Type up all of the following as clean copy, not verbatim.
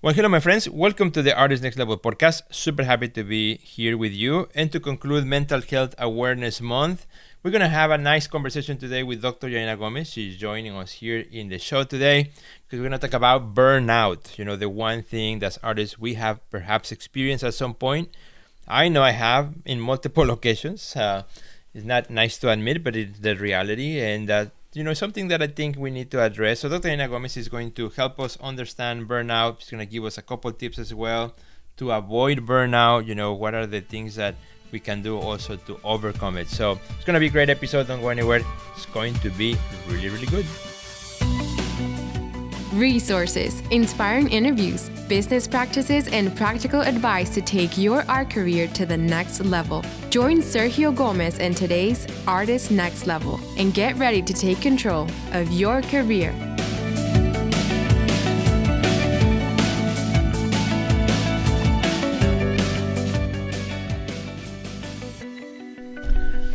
Well, hello, my friends. Welcome to the Artist Next Level podcast. Super happy to be here with you. And to conclude Mental Health Awareness Month, we're going to have a nice conversation today with Dr. Janina Gomez. She's joining us here in the show today because we're going to talk about burnout. You know, the one thing that artists we have perhaps experienced at some point. I know I have in multiple occasions. It's not nice to admit, but it's the reality. And something that I think we need to address. So Dr. Janina Gomez is going to help us understand burnout. She's going to give us a couple tips as well to avoid burnout. You know, what are the things that we can do also to overcome it. So it's going to be a great episode. Don't go anywhere. It's going to be really, really good. Resources, inspiring interviews, business practices, and practical advice to take your art career to the next level. Join Sergio Gomez in today's Artist Next Level and get ready to take control of your career.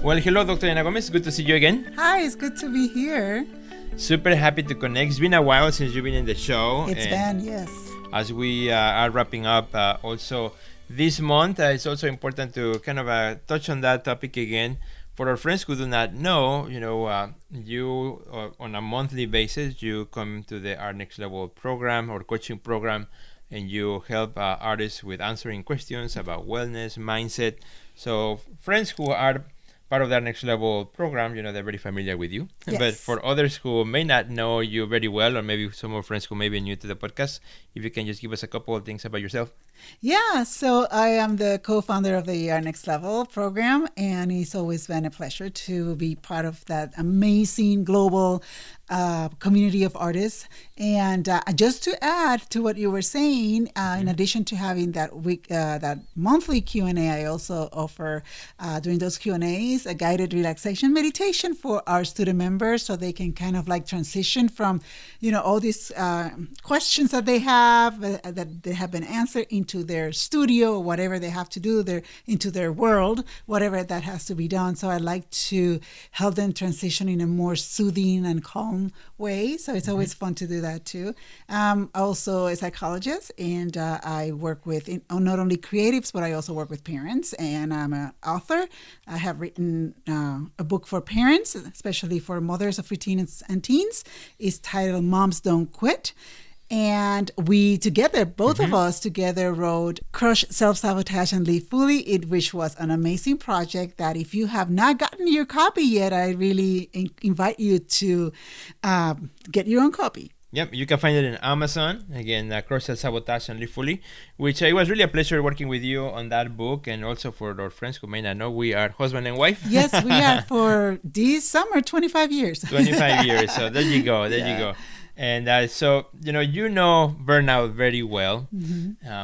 Well, hello, Dr. Janina Gomez. Good to see you again. Hi, it's good to be here. Super happy to connect. It's been a while since you've been in the show. It's been, yes. As we are wrapping up also this month, it's also important to kind of touch on that topic again. For our friends who do not know, you on a monthly basis, you come to the Art Next Level program or coaching program, and you help artists with answering questions about wellness, mindset. So friends who are part of that Next Level program, they're very familiar with you. Yes. But for others who may not know you very well, or maybe some of our friends who may be new to the podcast, if you can just give us a couple of things about yourself. Yeah, so I am the co-founder of the Next Level program, and it's always been a pleasure to be part of that amazing global community of artists. And just to add to what you were saying, in addition to having that monthly Q&A, I also offer during those Q&As a guided relaxation meditation for our student members, so they can kind of like transition from, all these questions that they have that they have been answered into their studio or whatever they have to do, into their world, whatever that has to be done. So I like to help them transition in a more soothing and calm way. So it's always fun to do that too. I'm also a psychologist, and I work with not only creatives, but I also work with parents, and I'm an author. I have written a book for parents, especially for mothers of preteens and teens. It's titled Moms Don't Quit. And we together, both of us together, wrote Crush Self-Sabotage and Live Fully, which was an amazing project that if you have not gotten your copy yet, I really invite you to get your own copy. Yep, you can find it in Amazon. Again, Crush Self-Sabotage and Live Fully, which it was really a pleasure working with you on that book. And also for our friends who may not know, we are husband and wife. Yes, we are for this summer, 25 years. 25 years. So there you go. There you go. And so, you know burnout very well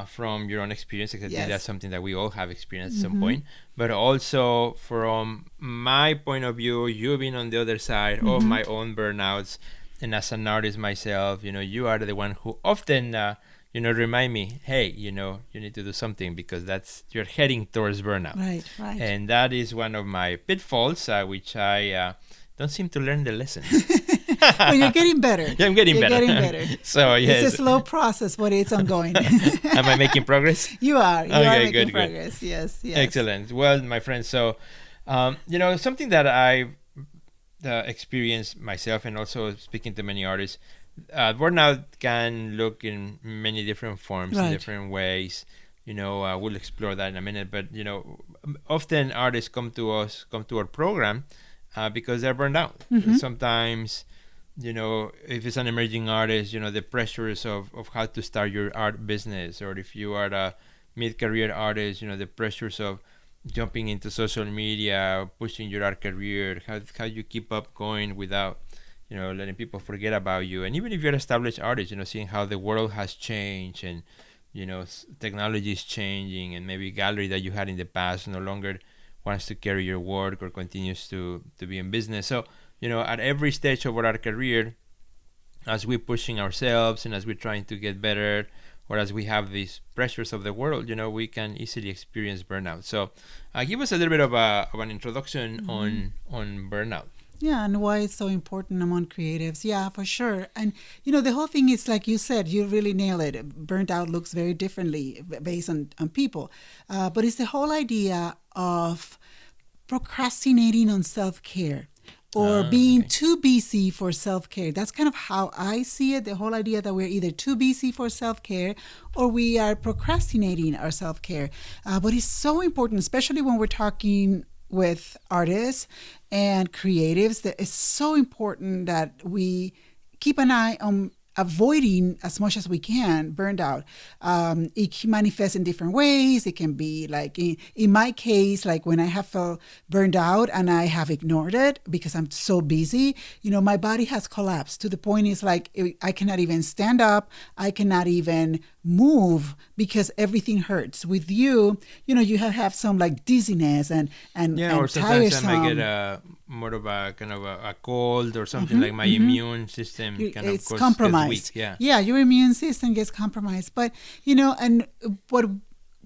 from your own experience, because I think that's something that we all have experienced at some point. But also from my point of view, you've been on the other side of my own burnouts. And as an artist myself, you are the one who often, remind me, hey, you need to do something because you're heading towards burnout. Right. And that is one of my pitfalls, which I don't seem to learn the lesson. Well, you're getting better. Yeah, I'm getting better. So, yes. It's a slow process, but it's ongoing. Am I making progress? You are. You are making good. progress. Yes. Excellent. Well, my friends, so, something that I've experienced myself, and also speaking to many artists, burnout can look in many different forms, in different ways. We'll explore that in a minute. But, often artists come to our program because they're burned out. Sometimes, if it's an emerging artist, the pressures of how to start your art business, or if you are a mid-career artist, the pressures of jumping into social media, pushing your art career, how you keep up going without, letting people forget about you. And even if you're an established artist, seeing how the world has changed, and, technology is changing, and maybe a gallery that you had in the past no longer wants to carry your work or continues to be in business. So, at every stage of our career, as we're pushing ourselves and as we're trying to get better, or as we have these pressures of the world, we can easily experience burnout. So give us a little bit of an introduction on burnout. Yeah, and why it's so important among creatives. Yeah, for sure. And the whole thing is like you said, you really nail it. Burnt out looks very differently based on people. But it's the whole idea of procrastinating on self care or being Okay. too busy for self care. That's kind of how I see it. The whole idea that we're either too busy for self care or we are procrastinating our self care. But it's so important, especially when we're talking with artists and creatives, that it's so important that we keep an eye on avoiding as much as we can burned out. It can manifest in different ways. It can be like in my case, like when I have felt burned out and I have ignored it because I'm so busy, my body has collapsed to the point it's like I cannot even stand up. I cannot even move because everything hurts. With you have some like dizziness Yeah, or and sometimes I might get tiresome. a more of a kind of a cold or something like my immune system kind of It's gets weak. compromised. Yeah. Yeah, your immune system gets compromised. But, and what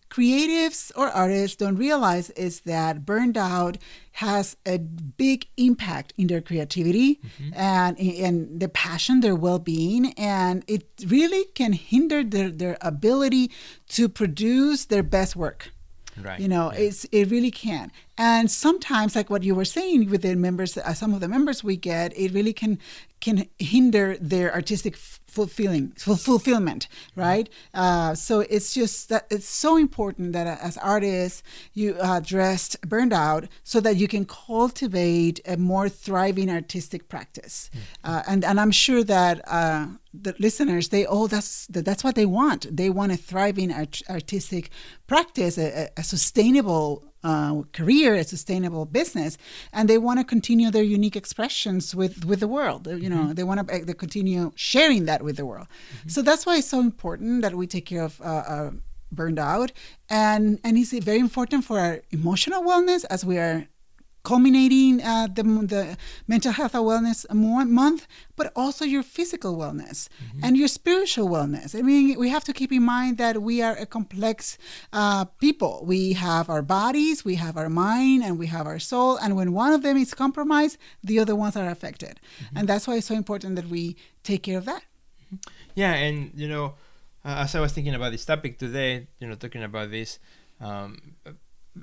creatives or artists don't realize is that burned out has a big impact in their creativity and the passion, their well-being, and it really can hinder their ability to produce their best work. Right. Yeah. It really can. And sometimes, like what you were saying with the members, some of the members we get, it really can hinder their artistic fulfillment, right? So it's just that it's so important that as artists you address burnout so that you can cultivate a more thriving artistic practice. And I'm sure that the listeners, that's what they want. They want a thriving artistic practice, a sustainable career, a sustainable business, and they want to continue their unique expressions with the world. They want to continue sharing that with the world. So that's why it's so important that we take care of burned out, and it's very important for our emotional wellness as we are culminating the mental health and wellness month, but also your physical wellness and your spiritual wellness. I mean, we have to keep in mind that we are a complex people. We have our bodies, we have our mind, and we have our soul. And when one of them is compromised, the other ones are affected. And that's why it's so important that we take care of that. Yeah, and as I was thinking about this topic today, talking about this,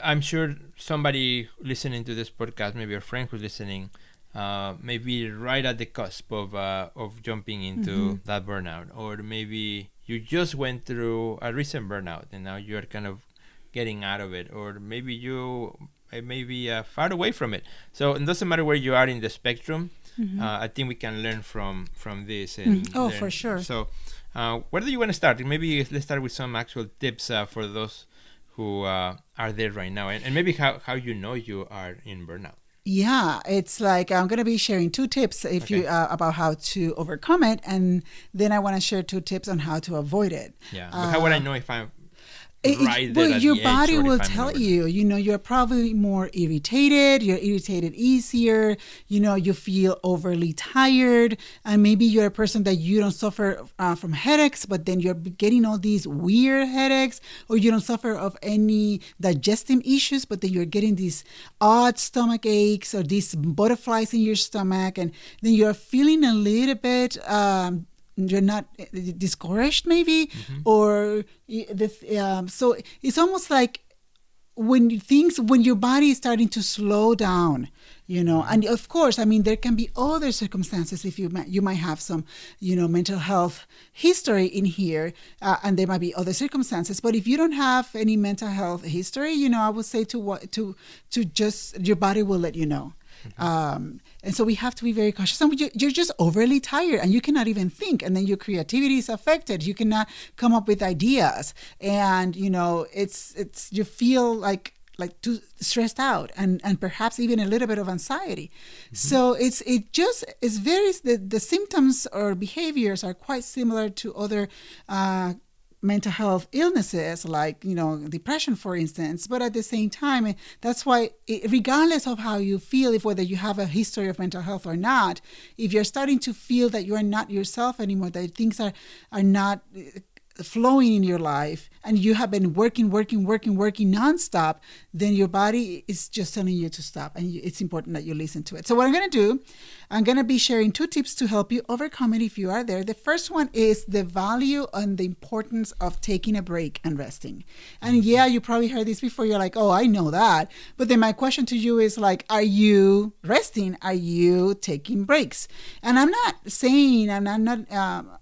I'm sure somebody listening to this podcast, maybe a friend who's listening, maybe right at the cusp of jumping into that burnout, or maybe you just went through a recent burnout and now you're kind of getting out of it, or maybe you may be far away from it. So it doesn't matter where you are in the spectrum. I think we can learn from this. And Oh, learn. for sure. So where do you want to start? Maybe let's start with some actual tips for those who are there right now, and maybe how you are in burnout. Yeah, it's like I'm going to be sharing 2 tips Okay. about how to overcome it, and then I want to share 2 tips on how to avoid it. Yeah, but how would I know if I'm right there Well, at your the edge, body or will if I'm tell over? you're probably more irritated, you're irritated easier, you feel overly tired, and maybe you're a person that you don't suffer from headaches, but then you're getting all these weird headaches, or you don't suffer of any digestive issues, but then you're getting these odd stomach aches or these butterflies in your stomach, and then you're feeling a little bit you're not discouraged maybe, or so it's almost like when your body is starting to slow down, and of course, I mean, there can be other circumstances if you might have some, mental health history in here, and there might be other circumstances. But if you don't have any mental health history, I would say to just your body will let you know. And so we have to be very cautious. And you're just overly tired and you cannot even think. And then your creativity is affected. You cannot come up with ideas. And, it's you feel like too stressed out and perhaps even a little bit of anxiety. So it's the symptoms or behaviors are quite similar to other mental health illnesses like depression, for instance, but at the same time, that's why regardless of how you feel, if whether you have a history of mental health or not, if you're starting to feel that you are not yourself anymore, that things are not flowing in your life and you have been working nonstop, then your body is just telling you to stop, and it's important that you listen to it. So what I'm going to do, I'm going to be sharing 2 tips to help you overcome it if you are there. The first one is the value and the importance of taking a break and resting. And yeah, you probably heard this before. You're like, oh, I know that. But then my question to you is like, are you resting? Are you taking breaks? And I'm not saying, I'm not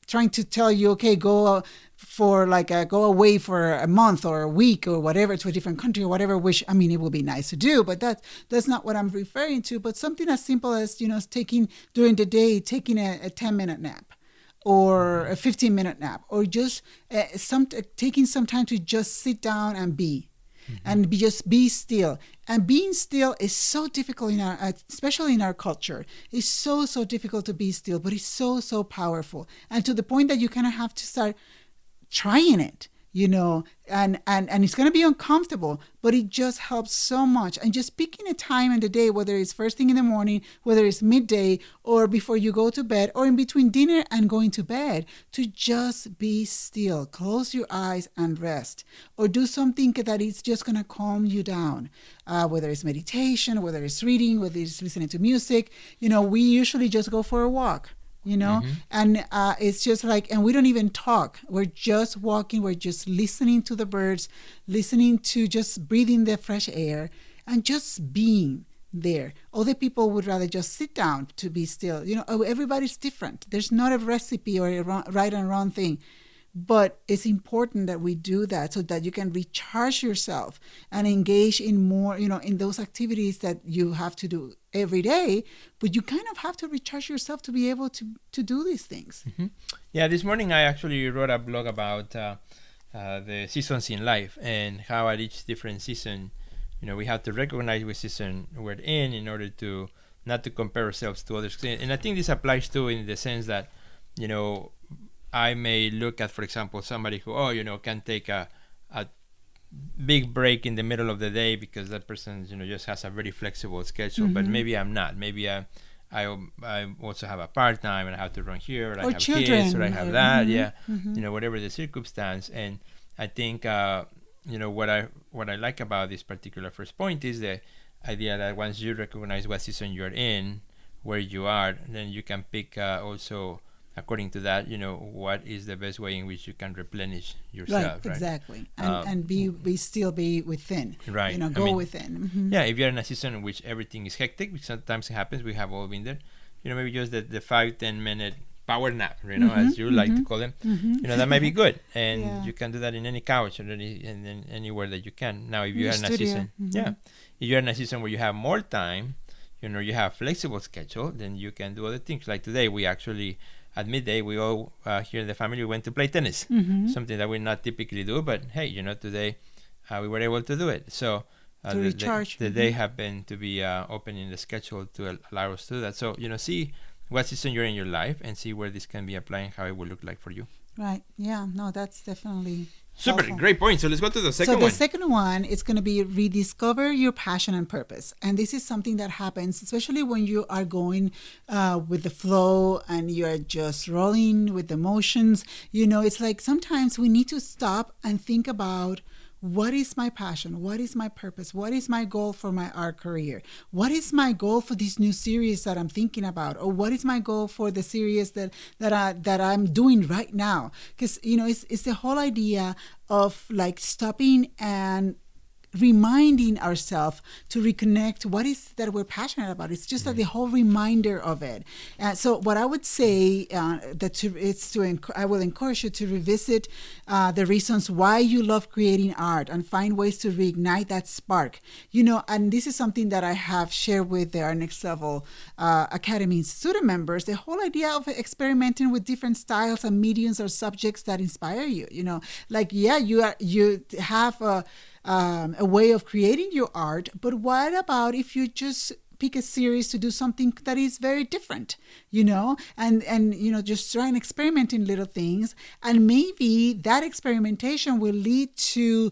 trying to tell you, okay, go away for a month or a week or whatever to a different country or whatever, which, I mean, it would be nice to do, but that's not what I'm referring to. But something as simple as, during the day, taking a 10-minute nap or a 15-minute nap, or just taking some time to just sit down and be. And just be still. And being still is so difficult especially in our culture. It's so difficult to be still, but it's so powerful. And to the point that you kind of have to start trying it, and it's going to be uncomfortable, but it just helps so much. And just picking a time in the day, whether it's first thing in the morning, whether it's midday, or before you go to bed, or in between dinner and going to bed, to just be still, close your eyes and rest, or do something that is just going to calm you down, whether it's meditation, whether it's reading, whether it's listening to music. We usually just go for a walk. And it's just like, and we don't even talk. We're just walking. We're just listening to the birds, listening to just breathing the fresh air and just being there. Other people would rather just sit down to be still. Everybody's different. There's not a recipe or a right and wrong thing. But it's important that we do that so that you can recharge yourself and engage in more, in those activities that you have to do every day. But you kind of have to recharge yourself to be able to do these things. Mm-hmm. Yeah, this morning I actually wrote a blog about the seasons in life and how at each different season, we have to recognize which season we're in order to not to compare ourselves to others. And I think this applies too in the sense that, I may look at, for example, somebody who, can take a big break in the middle of the day because that person, just has a very flexible schedule. But maybe I'm not. Maybe I also have a part-time and I have to run here, or I have children, kids, or I have that. Yeah, whatever the circumstance. And I think, what I like about this particular first point is the idea that once you recognize what season you're in, where you are, then you can pick also, according to that, what is the best way in which you can replenish yourself. Right, exactly. And be still be within. Right. Go within. Mm-hmm. Yeah, if you're in a season in which everything is hectic, which sometimes happens, we have all been there, maybe just the 5-10 minute power nap, as you like to call them, that might be good. And you can do that in any couch or anywhere that you can. Now, if you're in a season, if you're in a season where you have more time, you have flexible schedule, then you can do other things. Like today, we actually, at midday, we all here in the family went to play tennis, something that we not typically do. But hey, today we were able to do it. So the day happened to be open in the schedule to allow us to do that. So see what season you're in your life and see where this can be applied, how it will look like for you. Right. Yeah. No, that's definitely super helpful. Great point. So let's go to the second one. So the second one is going to be rediscover your passion and purpose. And this is something that happens, especially when you are going with the flow and you're just rolling with the emotions. It's like sometimes we need to stop and think about, what is my passion? What is my purpose? What is my goal for my art career? What is my goal for this new series that I'm thinking about? Or what is my goal for the series that I'm doing right now? Because, it's the whole idea of like stopping and reminding ourselves to reconnect what is that we're passionate about. It's just the whole reminder of it. So what I would say I will encourage you to revisit the reasons why you love creating art and find ways to reignite that spark. And this is something that I have shared with our Next Level Academy student members, the whole idea of experimenting with different styles and mediums or subjects that inspire you. You have a way of creating your art, but what about if you just pick a series to do something that is very different, and just try and experiment in little things, and maybe that experimentation will lead to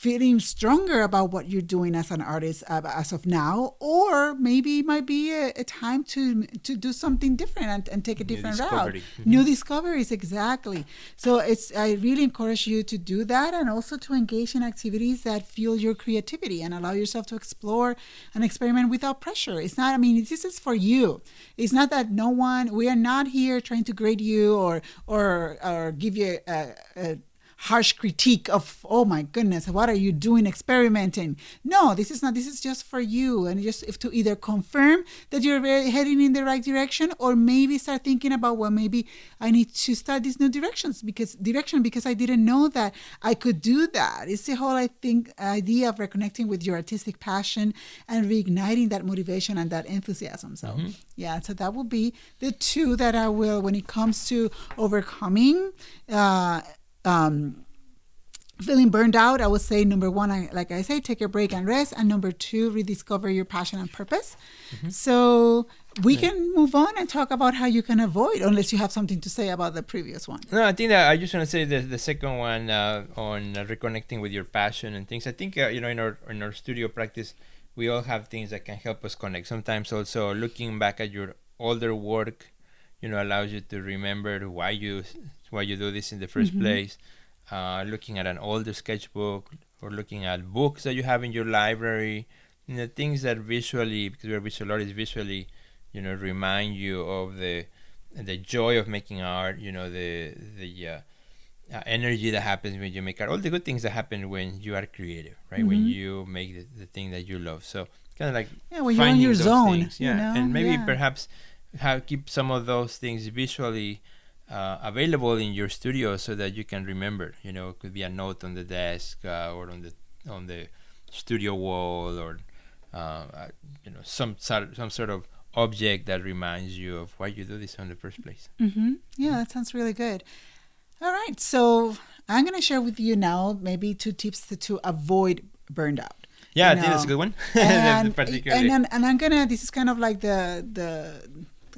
feeling stronger about what you're doing as an artist as of now, or maybe it might be a time to do something different and take a different route. New discoveries, exactly. So I really encourage you to do that, and also to engage in activities that fuel your creativity and allow yourself to explore and experiment without pressure. It's not, I mean, this is for you. It's not that we are not here trying to grade you or give you a harsh critique of, oh my goodness, what are you doing experimenting? No, this is not. This is just for you, and just if to either confirm that you're heading in the right direction, or maybe start thinking about, well, maybe I need to start these new directions because I didn't know that I could do that. It's the whole, I think, idea of reconnecting with your artistic passion and reigniting that motivation and that enthusiasm. So yeah, so that will be the two that I will, when it comes to overcoming feeling burned out, I would say number one, like I say, take a break and rest, and number two, rediscover your passion and purpose. So we can move on and talk about how you can avoid, unless you have something to say about the previous one. No, I think that I just want to say the second one on reconnecting with your passion and things. I think in our studio practice, we all have things that can help us connect. Sometimes also looking back at your older work, allows you to remember why you do this in the first place. Looking at an older sketchbook, or looking at books that you have in your library, things that visually, because we're visual artists, visually, remind you of the joy of making art. The energy that happens when you make art, all the good things that happen when you are creative, right? When you make the thing that you love. So kind of like when you're in your zone, things, and maybe perhaps keep some of those things visually available in your studio so that you can remember. It could be a note on the desk or on the studio wall, or some sort of object that reminds you of why you do this in the first place. Yeah, that sounds really good. All right, so I'm going to share with you now maybe 2 tips to avoid burnout. Yeah, I think that's a good one. And I'm gonna. This is kind of like the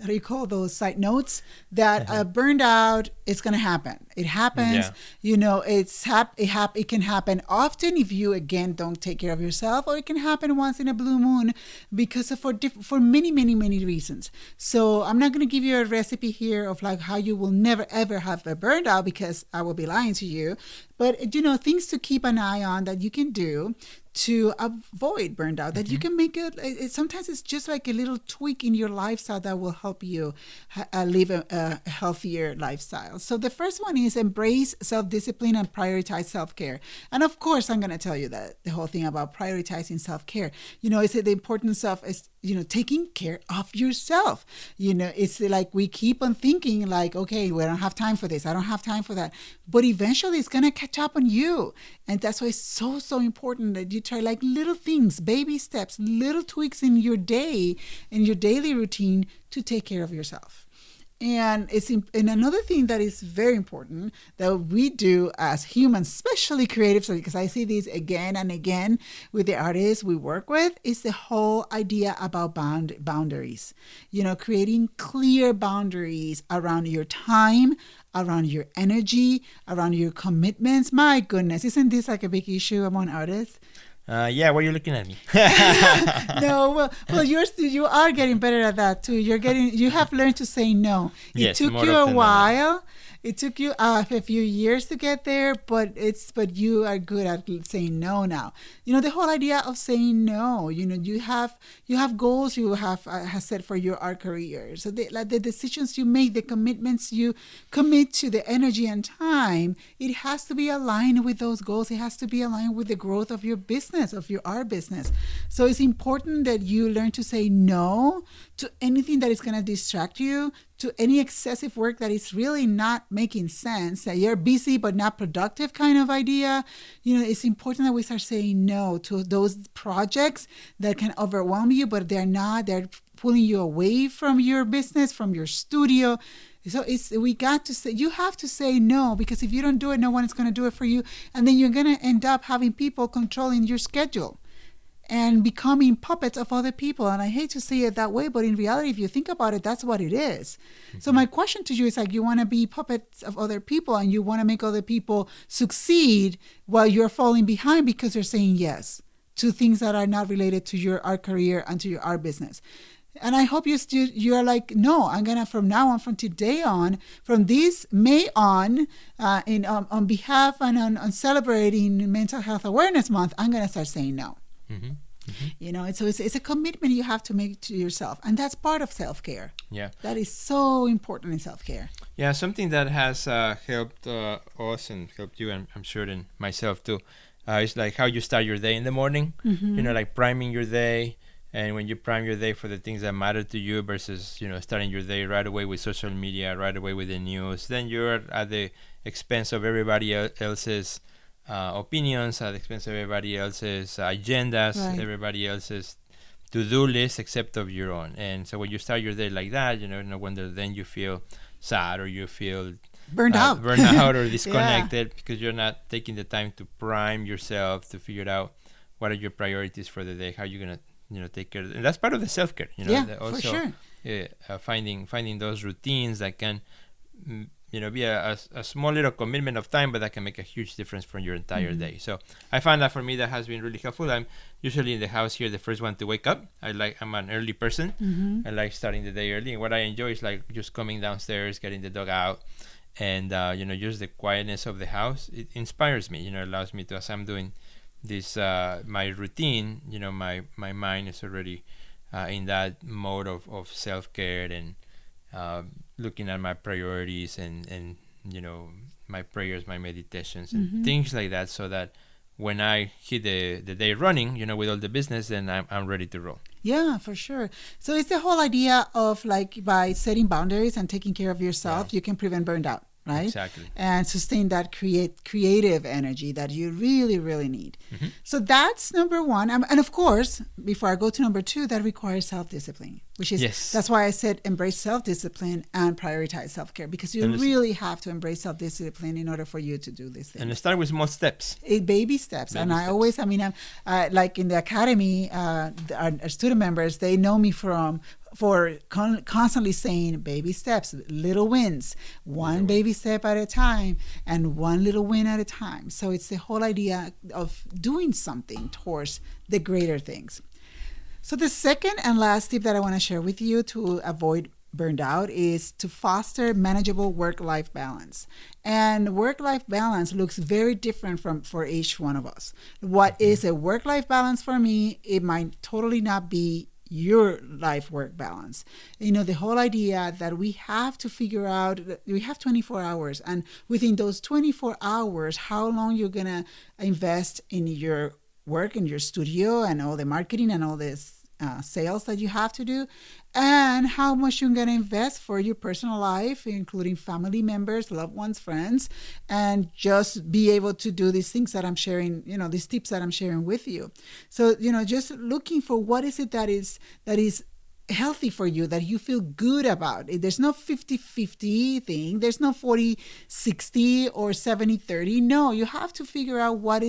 how do you call those side notes that burned out is going to happen. It happens. It can happen often if you again don't take care of yourself, or it can happen once in a blue moon because of for many reasons. So I'm not going to give you a recipe here of like how you will never ever have a burnout, because I will be lying to you. But things to keep an eye on that you can do to avoid burnout, that you can make it. Sometimes it's just like a little tweak in your lifestyle that will help you live a healthier lifestyle. So the first one is embrace self-discipline and prioritize self-care. And of course, I'm going to tell you that the whole thing about prioritizing self-care, it's the importance of taking care of yourself. It's like we keep on thinking like, okay, we don't have time for this, I don't have time for that. But eventually it's going to catch up on you. And that's why it's so important that you try like little things, baby steps, little tweaks in your day, in your daily routine to take care of yourself. And and another thing that is very important that we do as humans, especially creatives, because I see this again and again with the artists we work with, is the whole idea about boundaries. Creating clear boundaries around your time, around your energy, around your commitments. My goodness, isn't this like a big issue among artists? Yeah, why are you looking at me? No, well, you are getting better at that too. You have learned to say no. It took you a while. It took you a few years to get there, but you are good at saying no now. The whole idea of saying no. You have goals you have set for your art career. So the decisions you make, the commitments you commit to, the energy and time, it has to be aligned with those goals. It has to be aligned with the growth of your business, of your art business. So it's important that you learn to say no to anything that is going to distract you, to any excessive work that is really not making sense, that you're busy but not productive kind of idea. It's important that we start saying no to those projects that can overwhelm you, but they're pulling you away from your business, from your studio. So you have to say no, because if you don't do it, no one is going to do it for you. And then you're going to end up having people controlling your schedule. and becoming puppets of other people. And I hate to say it that way, but in reality, if you think about it, that's what it is. So my question to you is like, you want to be puppets of other people and you want to make other people succeed while you're falling behind because they're saying yes to things that are not related to your art career and to your art business. And I hope you're like, no, I'm going to, from now on, from today on, from this May on, on behalf and on celebrating Mental Health Awareness Month, I'm going to start saying no. You know, so it's a commitment you have to make to yourself. And that's part of self-care. Yeah. That is so important in self-care. Yeah, something that has helped us and helped you, and I'm sure and myself too, is like how you start your day in the morning, you know, like priming your day. And when you prime your day for the things that matter to you versus, you know, starting your day right away with social media, right away with the news, then you're at the expense of everybody else's opinions, at the expense of everybody else's agendas, Right. everybody else's to-do list except of your own. And so when you start your day like that, you know, no wonder then you feel sad or you feel Burned out. or disconnected because you're not taking the time to prime yourself to figure out what are your priorities for the day, how you're going to, you know, take care of it. And that's part of the self-care, you know. Yeah, Also, for sure. Finding those routines that can, you know, be a small little commitment of time, but that can make a huge difference for your entire day. So I found that for me that has been really helpful. I'm usually in the house here the first one to wake up. I'm an early person. I like starting the day early, and what I enjoy is like just coming downstairs, getting the dog out, and you know, just the quietness of the house. It inspires me, you know, allows me to, as I'm doing this my routine, you know, my mind is already in that mode of self-care and looking at my priorities and you know, my prayers, my meditations and things like that, so that when I hit the day running, you know, with all the business, then I'm ready to roll. Yeah, for sure. So it's the whole idea of like by setting boundaries and taking care of yourself, you can prevent burnout, right? Exactly. And sustain that creative energy that you really, really need. So that's number one. And of course, before I go to number two, that requires self-discipline, which is, that's why I said embrace self-discipline and prioritize self-care, because you really have to embrace self-discipline in order for you to do these things. And start with small steps. Baby steps. And I always, I mean, like in the academy, our student members, they know me for constantly saying baby steps, little wins, one baby step at a time and one little win at a time. So it's the whole idea of doing something towards the greater things. So the second and last tip that I want to share with you to avoid burned out is to foster manageable work-life balance. And work-life balance looks very different for each one of us. What is a work-life balance for me, it might totally not be your life work balance. You know, the whole idea that we have to figure out, we have 24 hours, and within those 24 hours, how long you're going to invest in your work, in your studio, and all the marketing and all this sales that you have to do, and how much you're going to invest for your personal life, including family members, loved ones, friends, and just be able to do these things that I'm sharing, you know, these tips that I'm sharing with you. So, you know, just looking for what is it that is healthy for you, that you feel good about. There's no 50-50 thing. There's no 40-60 or 70-30. No, you have to figure out what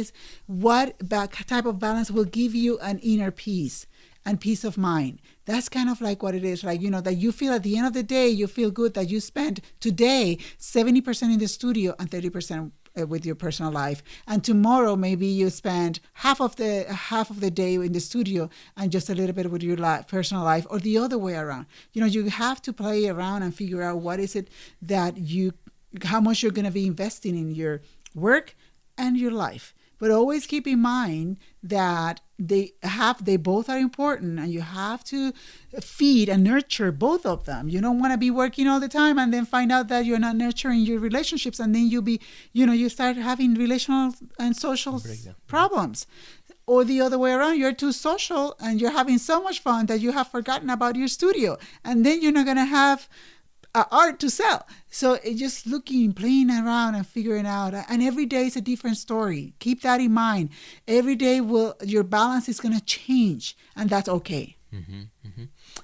type of balance will give you an inner peace and peace of mind. That's kind of like what it is, like, you know, that you feel at the end of the day, you feel good that you spent today 70% in the studio and 30% with your personal life, and tomorrow maybe you spend half of the day in the studio and just a little bit with your personal life, or the other way around. You know, you have to play around and figure out what is it that how much you're going to be investing in your work and your life. But always keep in mind that they both are important, and you have to feed and nurture both of them. You don't want to be working all the time and then find out that you're not nurturing your relationships, and then you start having relational and social problems. Or the other way around, you're too social and you're having so much fun that you have forgotten about your studio, and then you're not going to have art to sell. So it's just playing around and figuring out. And every day is a different story. Keep that in mind. Every day your balance is going to change, and that's okay.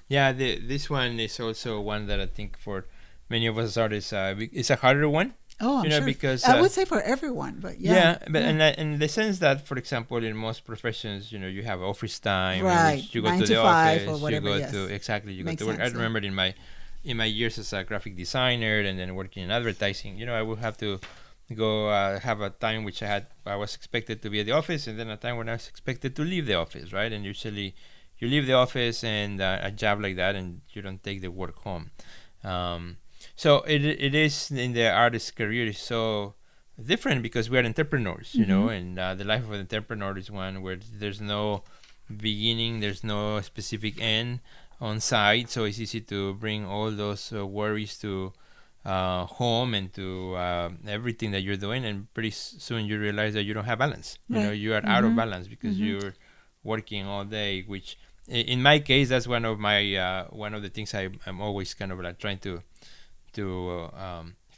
Yeah, this one is also one that I think for many of us artists, it's a harder one. Oh, I'm sure. Because I would say for everyone, but yeah. but in the sense that, for example, in most professions, you have office time, in Right. which you go 9 to to the 5 office, or whatever, you go yes. to exactly, you Makes go to work. I sense, yeah. remember in my years as a graphic designer and then working in advertising, I would have to go have a time which I was expected to be at the office, and then a time when I was expected to leave the office, right? And usually you leave the office and a job like that, and you don't take the work home. So it is in the artist career is so different because we are entrepreneurs, and the life of an entrepreneur is one where there's no beginning, there's no specific end on site, so it's easy to bring all those worries to home and to everything that you're doing, and pretty soon you realize that you don't have balance. Right. You are out of balance because you're working all day, which in my case, that's one of the things I'm always kind of like trying to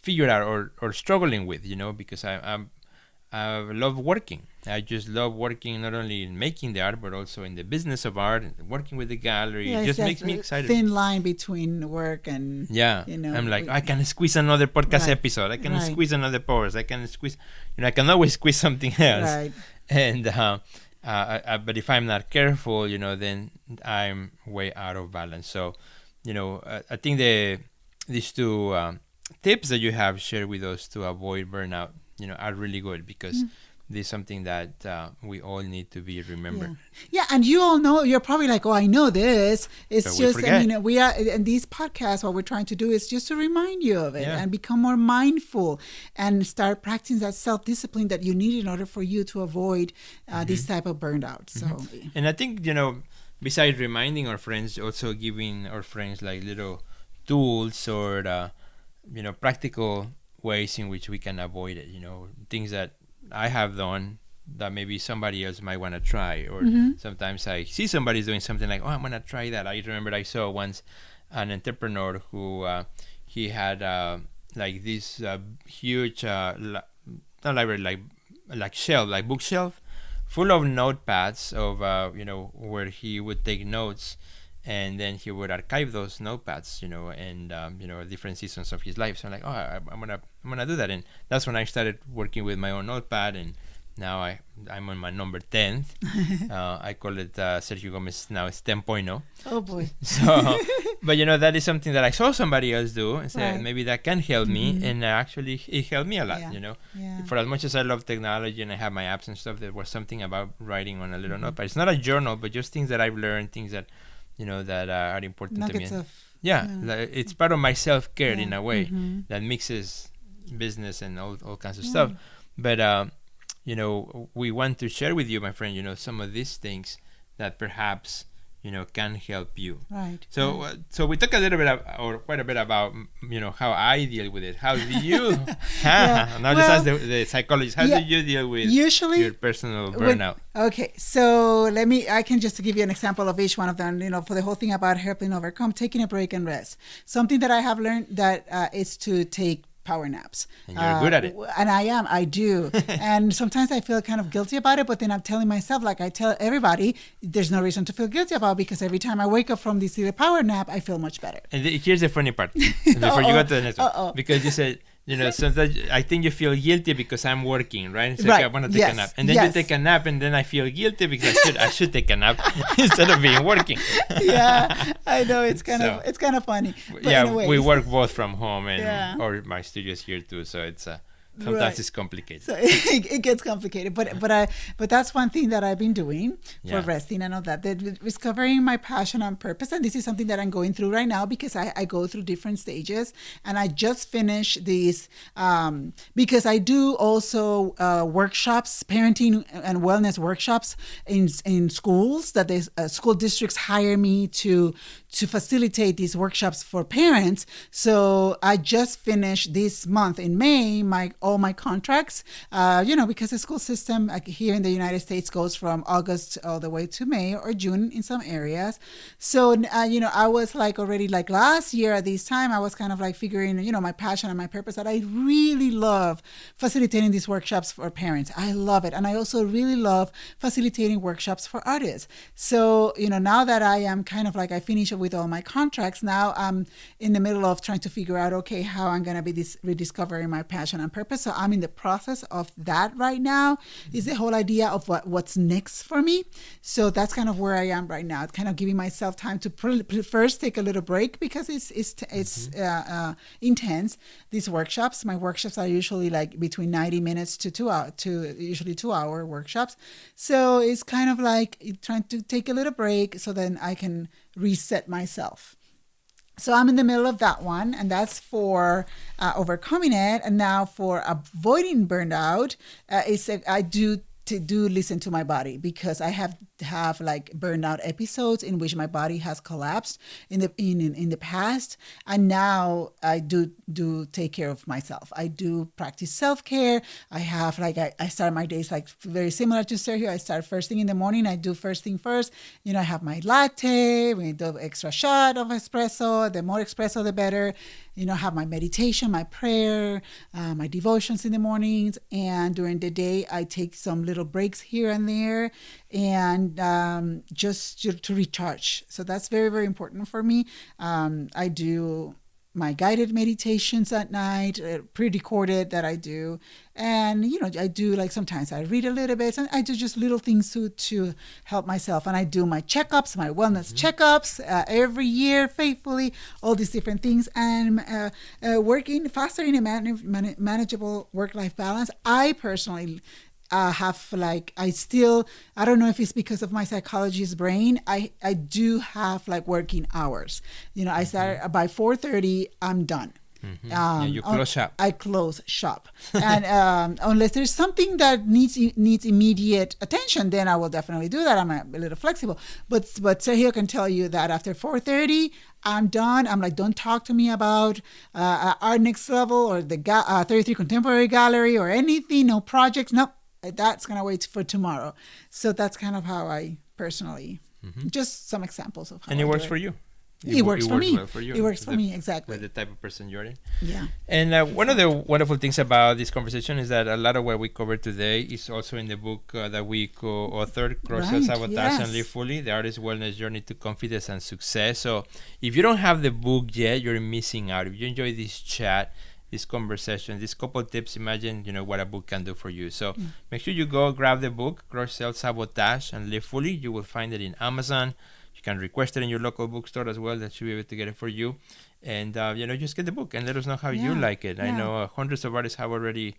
figure out or struggling with, because I love working. I just love working, not only in making the art, but also in the business of art and working with the gallery. Yeah, it just makes me excited. Thin line between work and I'm like, I can squeeze another podcast episode. I can squeeze another post. I can squeeze. I can always squeeze something else. Right. And but if I'm not careful, then I'm way out of balance. So, I think these two tips that you have shared with us to avoid burnout, are really good because this is something that we all need to be remembered. Yeah, and you all know, you're probably like, oh, I know this. It's but just, we are, and these podcasts, what we're trying to do is just to remind you of it and become more mindful and start practicing that self-discipline that you need in order for you to avoid this type of burnout. So, and I think, besides reminding our friends, also giving our friends like little tools or, practical ways in which we can avoid it, things that I have done that maybe somebody else might want to try, or sometimes I see somebody's doing something like, oh, I'm gonna try that. I remember I saw once an entrepreneur who he had like this huge not library, like shelf, like bookshelf full of notepads of where he would take notes, and then he would archive those notepads, and different seasons of his life. So I'm like, oh, I'm gonna do that, and that's when I started working with my own notepad, and now I'm on my number 10th. I call it Sergio Gomez. Now it's 10.0. Oh boy. So, but that is something that I saw somebody else do, and said maybe that can help me, and actually it helped me a lot. For as much as I love technology and I have my apps and stuff, there was something about writing on a little notepad. It's not a journal, but just things that I've learned, things that that are important to me. It's part of my self-care in a way that mixes business and all kinds of stuff. But we want to share with you, my friend, some of these things that perhaps can help you. Right. So so we talk a little bit or quite a bit about how I deal with it. How do you? Now just ask the psychologist. How do you deal with usually your personal burnout? Okay, so I can just give you an example of each one of them. For the whole thing about helping overcome, taking a break and rest. Something that I have learned that is to take power naps. And you're good at it. And I do. And sometimes I feel kind of guilty about it, but then I'm telling myself, like I tell everybody, there's no reason to feel guilty about, because every time I wake up from this little power nap, I feel much better. And here's the funny part. Before you go to the next one. Because you said, sometimes I think you feel guilty because I'm working, right? It's like I want to take a nap. And then you take a nap, and then I feel guilty because I should take a nap instead of being working. Yeah, I know. It's kind of funny. But anyways, we work both from home and or my studio's here too, so it's sometimes it's complicated. So it gets complicated, but that's one thing that I've been doing for resting and all that. Discovering my passion and purpose, and this is something that I'm going through right now because I go through different stages, and I just finished these because I do also workshops, parenting and wellness workshops in schools that school districts hire me to facilitate these workshops for parents. So I just finished this month in May my all my contracts, because the school system here in the United States goes from August all the way to May or June in some areas. So, I was like already like last year at this time, I was kind of like figuring, my passion and my purpose, that I really love facilitating these workshops for parents. I love it. And I also really love facilitating workshops for artists. So, now that I am kind of like, I finish with all my contracts, now I'm in the middle of trying to figure out, okay, how I'm going to be rediscovering my passion and purpose. So I'm in the process of that right now, is the whole idea of what's next for me. So that's kind of where I am right now, kind of giving myself time to first take a little break, because it's intense. These workshops, my workshops are usually like between 90 minutes to 2 hour, to usually 2 hour workshops. So it's kind of like trying to take a little break so then I can reset myself. So I'm in the middle of that one, and that's for overcoming it. And now for avoiding burnout, I do listen to my body, because I have like burnout episodes in which my body has collapsed in the past, and now I do take care of myself. I do practice self-care. I have like I start my days like very similar to Sergio. I start first thing in the morning. I do first thing first. I have my latte. We do extra shot of espresso. The more espresso, the better. Have my meditation, my prayer, my devotions in the mornings, and during the day I take some little breaks here and there, and just to recharge. So that's very, very important for me. I do my guided meditations at night, pre-recorded that I do. And, I do like sometimes I read a little bit, and I do just little things to help myself. And I do my checkups, my wellness checkups every year faithfully, all these different things. And fostering a manageable work-life balance. I personally have like, I don't know if it's because of my psychologist brain, I do have like working hours. I start by 4:30, I'm done. You close shop. I close shop. And unless there's something that needs immediate attention, then I will definitely do that. I'm a little flexible. But Sergio can tell you that after 4:30, I'm done. I'm like, don't talk to me about our next level or the 33 Contemporary Gallery or anything, no projects. Nope. That's going to wait for tomorrow. So that's kind of how I personally, just some examples of how And it works for you. It works for me. Well for you. It works for me, exactly. With the type of person you're in. Yeah. And one of the wonderful things about this conversation is that a lot of what we covered today is also in the book that we co-authored, Cross Self-Sabotage and Live Fully, The Artist's Wellness Journey to Confidence and Success. So if you don't have the book yet, you're missing out. If you enjoy this chat, this conversation, these couple of tips, imagine what a book can do for you. So make sure you go grab the book, Crush Self-Sabotage and Live Fully. You will find it in Amazon. You can request it in your local bookstore as well. That should be able to get it for you. And just get the book and let us know how you like it. I know hundreds of artists have already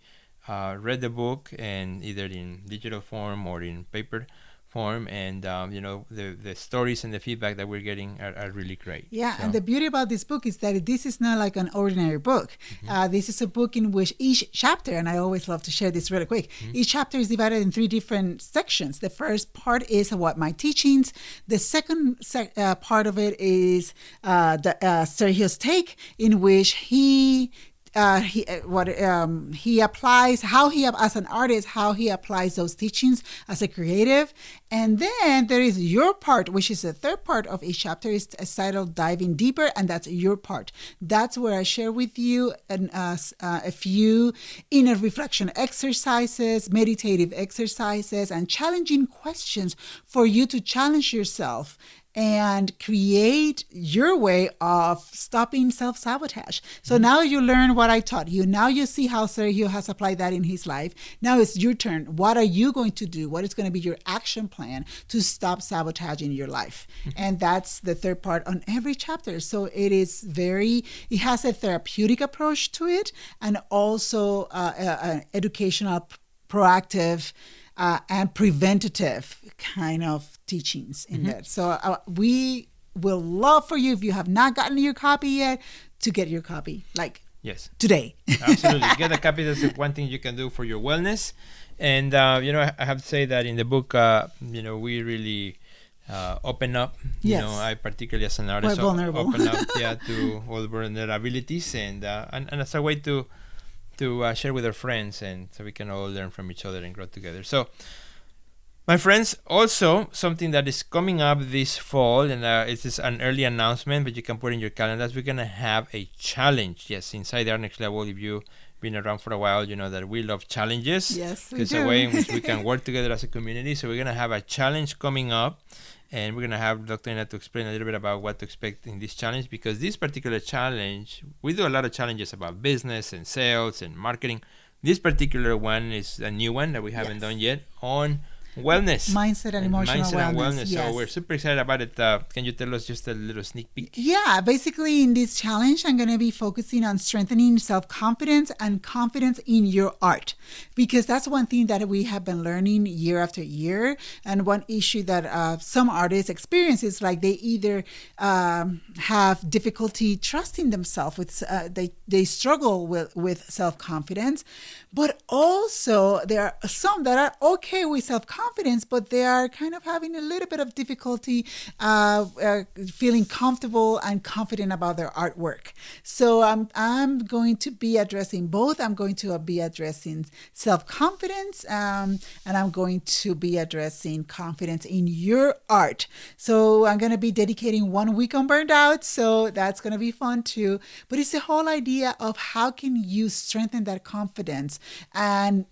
read the book, and either in digital form or in paper form, and the stories and the feedback that we're getting are really great. And the beauty about this book is that this is not like an ordinary book. This is a book in which each chapter, and I always love to share this really quick, each chapter is divided in 3 different sections. The first part is what my teachings. The second part of it is Sergio's take, in which he applies, as an artist, how he applies those teachings as a creative. And then there is your part, which is the third part of each chapter, is titled Diving Deeper, and that's your part. That's where I share with you a few inner reflection exercises, meditative exercises, and challenging questions for you to challenge yourself and create your way of stopping self-sabotage. So now you learn what I taught you. Now you see how Sergio has applied that in his life. Now it's your turn. What are you going to do? What is going to be your action plan to stop sabotaging your life? And that's the third part on every chapter. So it has a therapeutic approach to it, and also an educational, proactive, and preventative kind of teachings in there. So we will love for you, if you have not gotten your copy yet, to get your copy today. Absolutely. Get a copy. That's one thing you can do for your wellness. And I have to say that in the book, we really open up. I particularly as an artist vulnerable. open up to all vulnerabilities, and as a way to to share with our friends, and so we can all learn from each other and grow together. So, my friends, also something that is coming up this fall, and it is an early announcement, but you can put in your calendars. We're gonna have a challenge. Yes, inside our next level. If you've been around for a while, you know that we love challenges. Yes, we It's do. a way in which we can work together as a community. So we're gonna have a challenge coming up, and we're gonna have Dr. Ina to explain a little bit about what to expect in this challenge, because this particular challenge, we do a lot of challenges about business and sales and marketing. This particular one is a new one that we haven't done yet on wellness, Mindset and emotional mindset and wellness. wellness. Yes. So we're super excited about it. Can you tell us just a little sneak peek? Yeah, basically in this challenge, I'm going to be focusing on strengthening self-confidence and confidence in your art, because that's one thing that we have been learning year after year. And one issue that some artists experience is like they either have difficulty trusting themselves, with they struggle with self-confidence, but also there are some that are okay with self-confidence, but they are kind of having a little bit of difficulty feeling comfortable and confident about their artwork. So I'm going to be addressing both. I'm going to be addressing self-confidence, and I'm going to be addressing confidence in your art. So I'm going to be dedicating 1 week on burnout. So that's going to be fun too. But it's the whole idea of how can you strengthen that confidence, and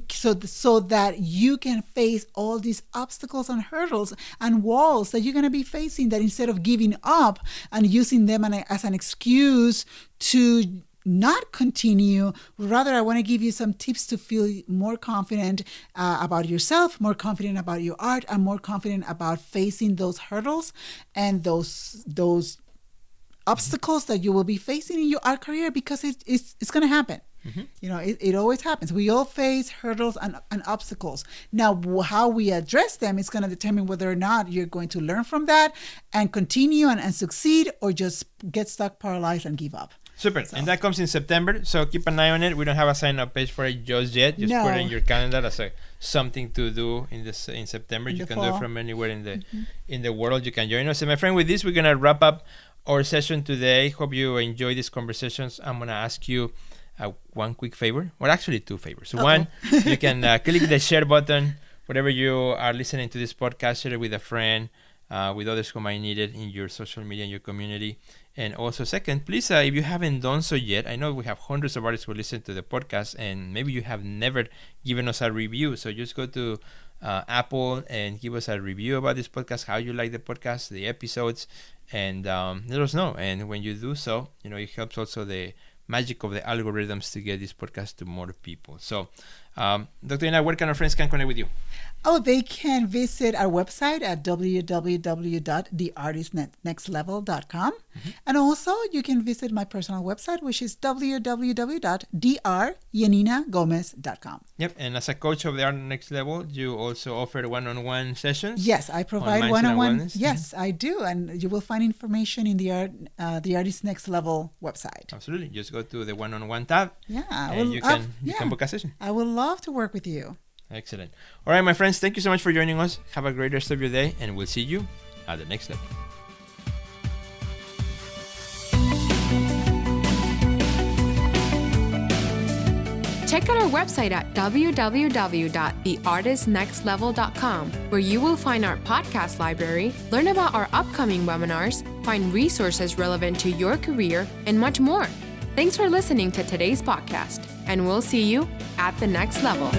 so that you can face all these obstacles and hurdles and walls that you're going to be facing, that instead of giving up and using them as an excuse to not continue, rather I want to give you some tips to feel more confident about yourself, more confident about your art, and more confident about facing those hurdles and those obstacles that you will be facing in your art career, because it's going to happen. Mm-hmm. You know, it always happens. We all face hurdles and obstacles. Now, how we address them is going to determine whether or not you're going to learn from that and continue and succeed, or just get stuck, paralyzed, and give up. Super. So. And that comes in September, so keep an eye on it. We don't have a sign-up page for it just yet. Just put it in your calendar as something to do in September. You can do it from anywhere in the world. You can join us. And my friend, with this, we're going to wrap up our session today. Hope you enjoy these conversations. I'm going to ask you one quick favor, or actually two favors. One, you can click the share button wherever you are listening to this podcast. Share it with a friend, with others who might need it in your social media, in your community. And also, second, please, if you haven't done so yet, I know we have hundreds of artists who listen to the podcast, and maybe you have never given us a review. So just go to Apple and give us a review about this podcast, how you like the podcast, the episodes, and let us know. And when you do so, you know, it helps also the magic of the algorithms to get this podcast to more people. So, Dr. Ina, where can our friends connect with you? Oh, they can visit our website at www.theartistnextlevel.com. Mm-hmm. And also, you can visit my personal website, which is www.dryaninagomez.com. Yep. And as a coach of the Art Next Level, you also offer one-on-one sessions? Yes, I provide one-on-one. Yes, I do. And you will find information in the Artist Next Level website. Absolutely. Just go to the one-on-one tab. Yeah. And you can book a session. I would love to work with you. Excellent. All right, my friends, thank you so much for joining us. Have a great rest of your day, and we'll see you at the next level. Check out our website at www.theartistnextlevel.com, where you will find our podcast library, learn about our upcoming webinars, find resources relevant to your career, and much more. Thanks for listening to today's podcast, and we'll see you at the next level.